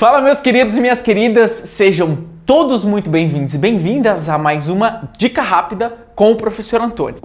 Fala, meus queridos e minhas queridas, sejam todos muito bem-vindos e bem-vindas a mais uma Dica Rápida com o Professor Antônio.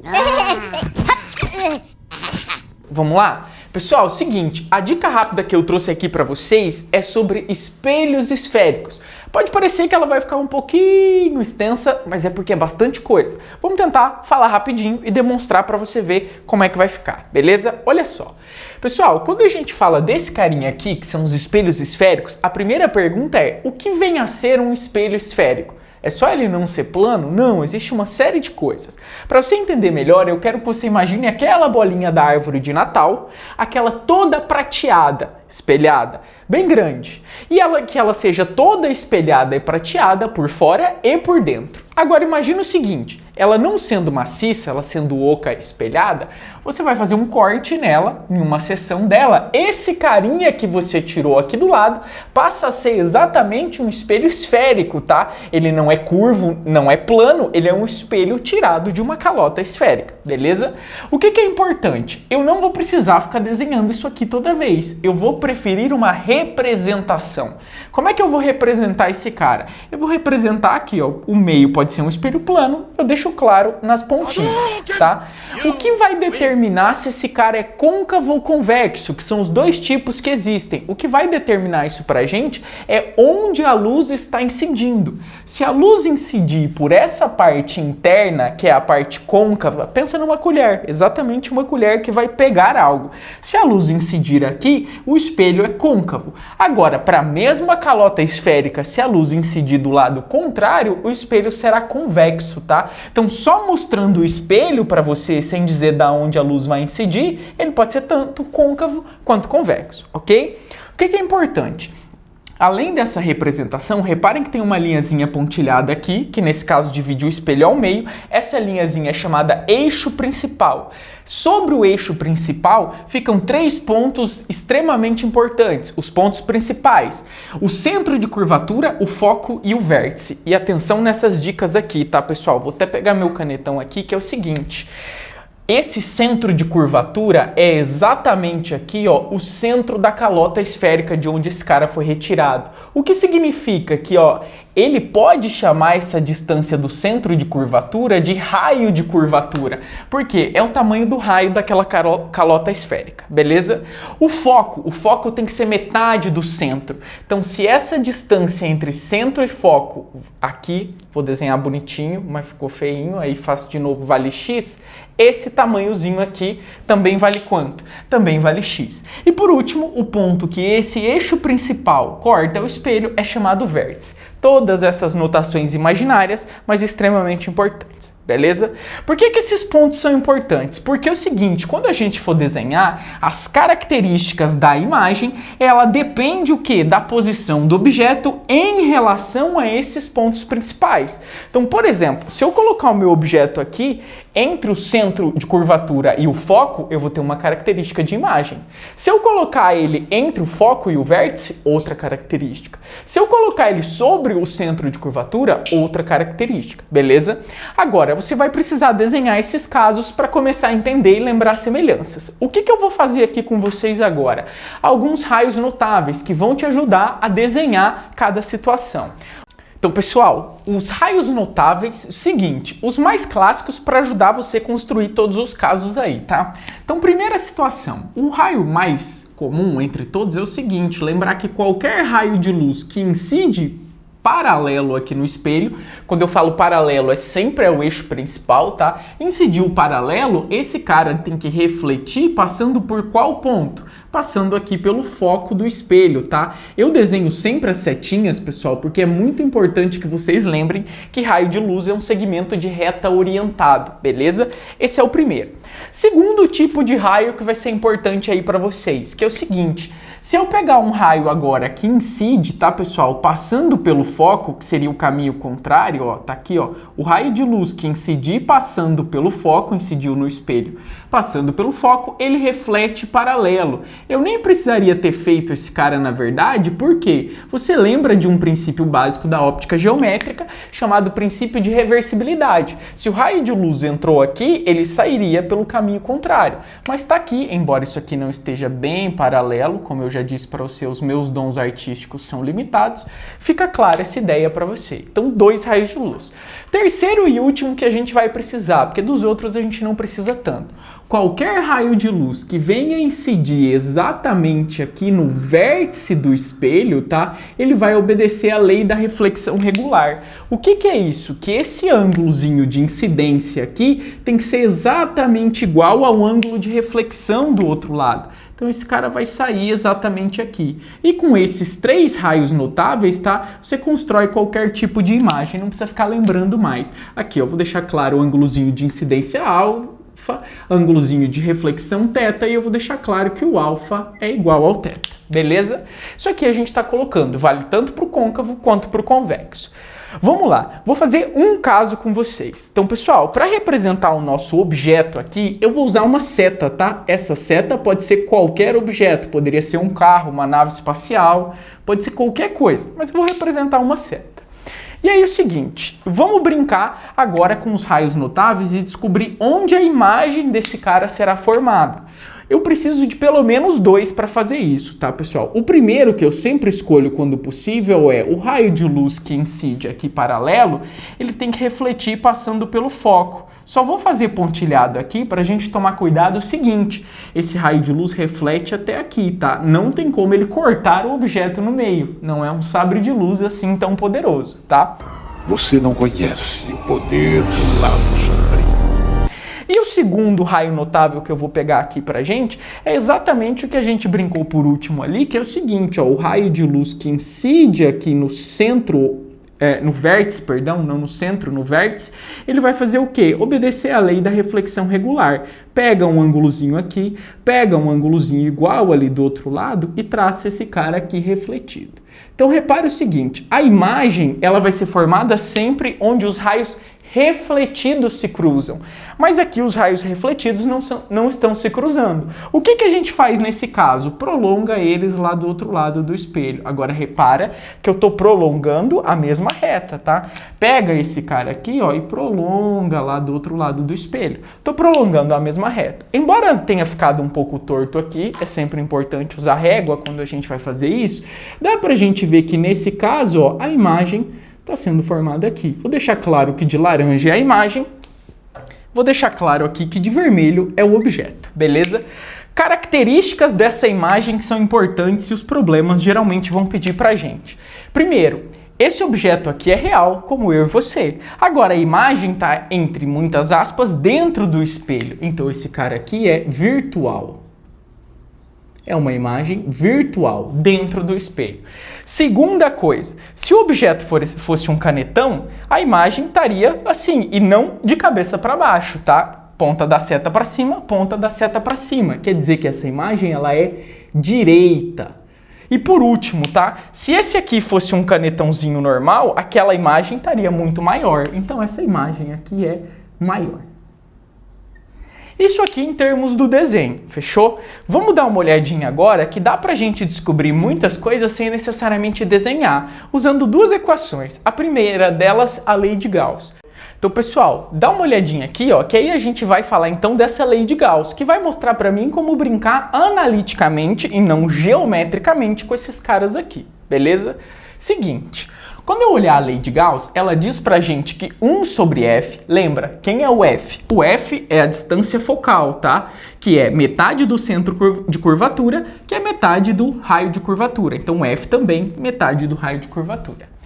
Vamos lá? Pessoal, é o seguinte, a dica rápida que eu trouxe aqui para vocês é sobre espelhos esféricos. Pode parecer que ela vai ficar um pouquinho extensa, mas é porque é bastante coisa. Vamos tentar falar rapidinho e demonstrar para você ver como é que vai ficar, beleza? Olha só. Pessoal, quando a gente fala desse carinha aqui, que são os espelhos esféricos, a primeira pergunta é: o que vem a ser um espelho esférico? É só ele não ser plano? Não, existe uma série de coisas. Para você entender melhor, eu quero que você imagine aquela bolinha da árvore de Natal, aquela toda prateada, espelhada, bem grande. E que ela seja toda espelhada e prateada por fora e por dentro. Agora imagine o seguinte, ela não sendo maciça, ela sendo oca espelhada, você vai fazer um corte nela, em uma seção dela. Esse carinha que você tirou aqui do lado passa a ser exatamente um espelho esférico, tá? Ele não é curvo, não é plano, ele é um espelho tirado de uma calota esférica, beleza? O que é importante? Eu não vou precisar ficar desenhando isso aqui toda vez, eu vou preferir uma representação. Como é que eu vou representar esse cara? Eu vou representar aqui, ó, o meio pode ser um espelho plano, eu deixo claro nas pontinhas, tá? O que vai determinar se esse cara é côncavo ou convexo, que são os dois tipos que existem. O que vai determinar isso pra gente é onde a luz está incidindo. Se a luz incidir por essa parte interna, que é a parte côncava, pensa numa colher, exatamente uma colher que vai pegar algo. Se a luz incidir aqui, o espelho é côncavo. Agora, para a mesma calota esférica, se a luz incidir do lado contrário, o espelho será convexo, tá? Então, só mostrando o espelho para você, sem dizer da onde a luz vai incidir, ele pode ser tanto côncavo quanto convexo, ok? O que é importante? Além dessa representação, reparem que tem uma linhazinha pontilhada aqui, que nesse caso divide o espelho ao meio. Essa linhazinha é chamada eixo principal. Sobre o eixo principal ficam três pontos extremamente importantes, os pontos principais: o centro de curvatura, o foco e o vértice. E atenção nessas dicas aqui, tá, pessoal? Vou até pegar meu canetão aqui, que é o seguinte: esse centro de curvatura é exatamente aqui, ó, o centro da calota esférica de onde esse cara foi retirado. O que significa que, ó, ele pode chamar essa distância do centro de curvatura de raio de curvatura, porque é o tamanho do raio daquela calota esférica, beleza? O foco tem que ser metade do centro. Então, se essa distância entre centro e foco, aqui, vou desenhar bonitinho, mas ficou feinho, aí faço de novo, vale x, esse tamanhozinho aqui também vale quanto? Também vale x. E por último, o ponto que esse eixo principal corta o espelho é chamado vértice. Todas essas notações imaginárias, mas extremamente importantes, beleza? Por que esses pontos são importantes? Porque é o seguinte, quando a gente for desenhar, as características da imagem, ela depende o quê? Da posição do objeto em relação a esses pontos principais. Então, por exemplo, se eu colocar o meu objeto aqui, entre o centro de curvatura e o foco, eu vou ter uma característica de imagem. Se eu colocar ele entre o foco e o vértice, outra característica. Se eu colocar ele sobre o centro de curvatura, outra característica, beleza? Agora, você vai precisar desenhar esses casos para começar a entender e lembrar semelhanças. O que eu vou fazer aqui com vocês agora? Alguns raios notáveis que vão te ajudar a desenhar cada situação. Então, pessoal, os raios notáveis, seguinte, os mais clássicos para ajudar você a construir todos os casos aí, tá? Então, primeira situação, o raio mais comum entre todos é o seguinte: lembrar que qualquer raio de luz que incide paralelo aqui no espelho, quando eu falo paralelo, sempre é o eixo principal, tá? Incidiu paralelo, esse cara tem que refletir passando por qual ponto? Passando aqui pelo foco do espelho, tá? Eu desenho sempre as setinhas, pessoal, porque é muito importante que vocês lembrem que raio de luz é um segmento de reta orientado, beleza? Esse é o primeiro. Segundo tipo de raio que vai ser importante aí para vocês, que é o seguinte: se eu pegar um raio agora que incide, tá, pessoal, passando pelo foco, que seria o caminho contrário, ó, tá aqui, ó, o raio de luz que incidir passando pelo foco, incidiu no espelho, passando pelo foco, ele reflete paralelo. Eu nem precisaria ter feito esse cara na verdade, porque você lembra de um princípio básico da óptica geométrica chamado princípio de reversibilidade. Se o raio de luz entrou aqui, ele sairia pelo caminho contrário. Mas está aqui, embora isso aqui não esteja bem paralelo, como eu já disse para você, os meus dons artísticos são limitados, fica clara essa ideia para você. Então, 2 raios de luz. Terceiro e último que a gente vai precisar, porque dos outros a gente não precisa tanto. Qualquer raio de luz que venha incidir exatamente aqui no vértice do espelho, tá? Ele vai obedecer à lei da reflexão regular. O que é isso? Que esse ângulozinho de incidência aqui tem que ser exatamente igual ao ângulo de reflexão do outro lado. Então esse cara vai sair exatamente aqui. E com esses 3 raios notáveis, tá? Você constrói qualquer tipo de imagem, não precisa ficar lembrando mais. Aqui eu vou deixar claro o ângulozinho de incidência alfa, ângulozinho de reflexão θ, e eu vou deixar claro que o alfa é igual ao θ. Beleza? Isso aqui a gente está colocando, vale tanto para o côncavo quanto para o convexo. Vamos lá, vou fazer um caso com vocês. Então, pessoal, para representar o nosso objeto aqui, eu vou usar uma seta, tá? Essa seta pode ser qualquer objeto, poderia ser um carro, uma nave espacial, pode ser qualquer coisa, mas eu vou representar uma seta. E aí o seguinte, vamos brincar agora com os raios notáveis e descobrir onde a imagem desse cara será formada. Eu preciso de pelo menos 2 para fazer isso, tá, pessoal? O primeiro que eu sempre escolho quando possível é o raio de luz que incide aqui paralelo, ele tem que refletir passando pelo foco. Só vou fazer pontilhado aqui para a gente tomar cuidado o seguinte, esse raio de luz reflete até aqui, tá? Não tem como ele cortar o objeto no meio, não é um sabre de luz assim tão poderoso, tá? Você não conhece o poder do lado sombrio. E o segundo raio notável que eu vou pegar aqui pra gente é exatamente o que a gente brincou por último ali, que é o seguinte, ó, o raio de luz que incide aqui no centro, no vértice, perdão, não no centro, no vértice, ele vai fazer o quê? Obedecer à lei da reflexão regular. Pega um ângulozinho aqui, pega um ângulozinho igual ali do outro lado e traça esse cara aqui refletido. Então repare o seguinte, a imagem ela vai ser formada sempre onde os raios refletidos se cruzam. Mas aqui os raios refletidos não estão se cruzando. O que a gente faz nesse caso? Prolonga eles lá do outro lado do espelho. Agora repara que eu estou prolongando a mesma reta, tá? Pega esse cara aqui, ó, e prolonga lá do outro lado do espelho. Estou prolongando a mesma reta. Embora tenha ficado um pouco torto aqui, é sempre importante usar régua quando a gente vai fazer isso, dá pra gente ver que nesse caso, ó, a imagem está sendo formada aqui. Vou deixar claro que de laranja é a imagem, vou deixar claro aqui que de vermelho é o objeto, beleza? Características dessa imagem que são importantes e os problemas geralmente vão pedir pra gente. Primeiro, esse objeto aqui é real, como eu e você. Agora, a imagem está, entre muitas aspas, dentro do espelho. Então, esse cara aqui é virtual. É uma imagem virtual dentro do espelho. Segunda coisa, se o objeto fosse um canetão, a imagem estaria assim, e não de cabeça para baixo, tá? Ponta da seta para cima, ponta da seta para cima. Quer dizer que essa imagem ela é direita. E por último, tá? Se esse aqui fosse um canetãozinho normal, aquela imagem estaria muito maior. Então essa imagem aqui é maior. Isso aqui em termos do desenho, fechou? Vamos dar uma olhadinha agora que dá pra gente descobrir muitas coisas sem necessariamente desenhar, usando 2 equações. A primeira delas, a lei de Gauss. Então, pessoal, dá uma olhadinha aqui, ó, que aí a gente vai falar então dessa lei de Gauss, que vai mostrar pra mim como brincar analiticamente e não geometricamente com esses caras aqui, beleza? Seguinte, quando eu olhar a lei de Gauss, ela diz pra gente que 1 sobre f, lembra, quem é o f? O f é a distância focal, tá? Que é metade do centro de curvatura, que é metade do raio de curvatura. Então, f também, metade do raio de curvatura.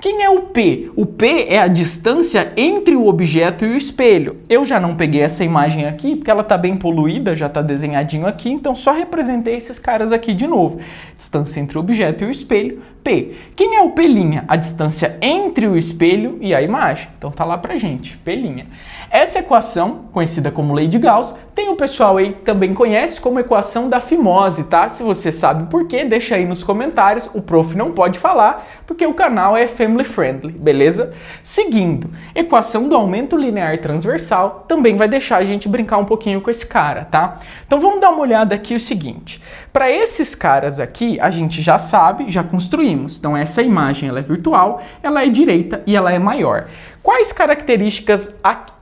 Quem é o P? O P é a distância entre o objeto e o espelho. Eu já não peguei essa imagem aqui, porque ela está bem poluída, já está desenhadinho aqui, então só representei esses caras aqui de novo. Distância entre o objeto e o espelho, P. Quem é o P'? A distância entre o espelho e a imagem. Então tá lá pra gente, P'. Essa equação, conhecida como lei de Gauss, tem o pessoal aí que também conhece como equação da fimose, tá? Se você sabe por quê, deixa aí nos comentários. O prof não pode falar, porque o canal é family friendly, beleza? Seguindo, equação do aumento linear transversal também vai deixar a gente brincar um pouquinho com esse cara, tá? Então vamos dar uma olhada aqui o seguinte. Para esses caras aqui, a gente já sabe, já construímos. Então essa imagem ela é virtual, ela é direita e ela é maior. Quais características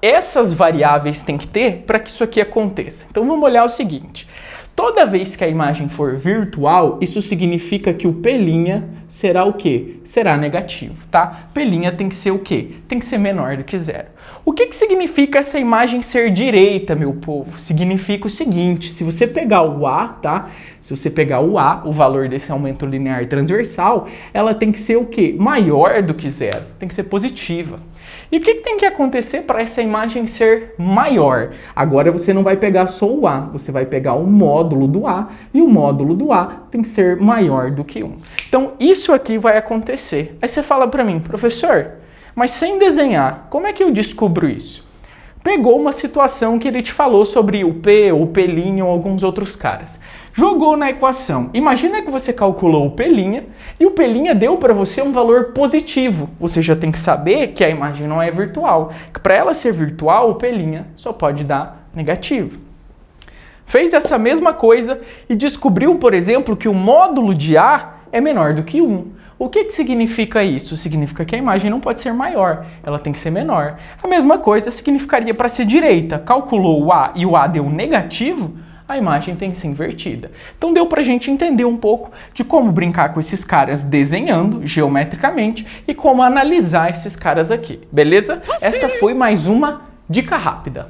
essas variáveis têm que ter para que isso aqui aconteça? Então vamos olhar o seguinte. Toda vez que a imagem for virtual, isso significa que o P' será o quê? Será negativo, tá? P' tem que ser o quê? Tem que ser menor do que zero. O que significa essa imagem ser direita, meu povo? Significa o seguinte, se você pegar o A, tá? Se você pegar o A, o valor desse aumento linear transversal, ela tem que ser o quê? Maior do que zero. Tem que ser positiva. E o que tem que acontecer para essa imagem ser maior? Agora você não vai pegar só o A, você vai pegar o módulo do A, e o módulo do A tem que ser maior do que 1. Então isso aqui vai acontecer. Aí você fala para mim, professor, mas sem desenhar, como é que eu descubro isso? Pegou uma situação que ele te falou sobre o P, o P' ou alguns outros caras. Jogou na equação. Imagina que você calculou o P' e o P' deu para você um valor positivo. Você já tem que saber que a imagem não é virtual. Que para ela ser virtual, o P' só pode dar negativo. Fez essa mesma coisa e descobriu, por exemplo, que o módulo de A é menor do que 1. O que significa isso? Significa que a imagem não pode ser maior, ela tem que ser menor. A mesma coisa significaria para ser direita. Calculou o A e o A deu negativo, a imagem tem que ser invertida. Então deu para a gente entender um pouco de como brincar com esses caras desenhando geometricamente e como analisar esses caras aqui, beleza? Essa foi mais uma dica rápida.